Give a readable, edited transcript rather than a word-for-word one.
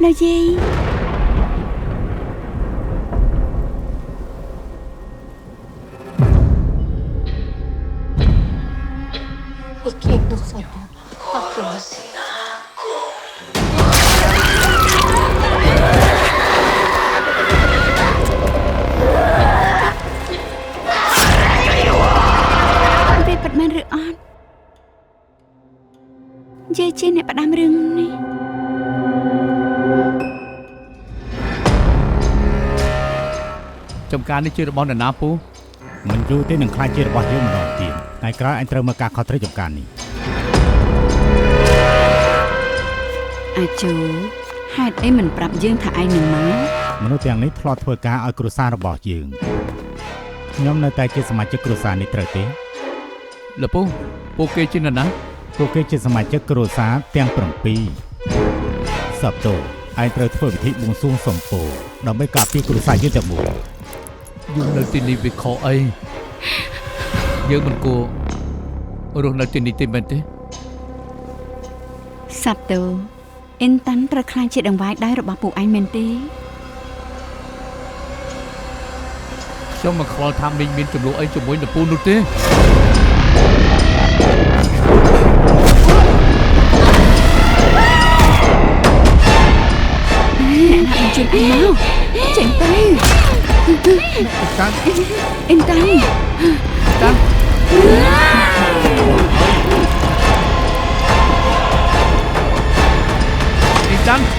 លោកយាយវាពិតមែនឬអត់យាយជាអ្នកផ្ដាំរឿងនេះចំការនេះជារបស់អ្នកណាពូមិនយូរទេនឹងខ្លាចជារបស់យើងម្ដងទៀតថ្ងៃក្រោយអញត្រូវមើលការខុសត្រូវចំការនេះអាចូហេតុអីមិនប្រាប់យើងថាឯងនឹងមកមនុស្សទាំងនេះធ្លាប់ធ្វើការឲ្យគ្រួសាររបស់យើងខ្ញុំនៅតែជាសមាជិកគ្រួសារនេះត្រូវទេលពូពួកគេជាអ្នកណាពួកគេជាសមាជិកគ្រួសារទាំង7សពតោឯងត្រូវធ្វើពិធីបួងសួងសុំពរដើម្បីការពារគ្រួសារយើងទាំងមូលយើងនៅទីនេះវាខុសអីយើងមិនគួររស់នៅទីនេះទេមែនទេសាប់តូអ៊ីនតាន់ត្រូវខ្លាចជាដង្វាយដៃរបស់ពួកឯងមែនទេខ្ញុំមិនខ្វល់ថាមីងមានចំនួនអីជាមួយនឹងពូនោះទេអ្នកណាបញ្ជូនឯងមកចេញទៅអ៊ីនតាន់អ៊ីនតាន់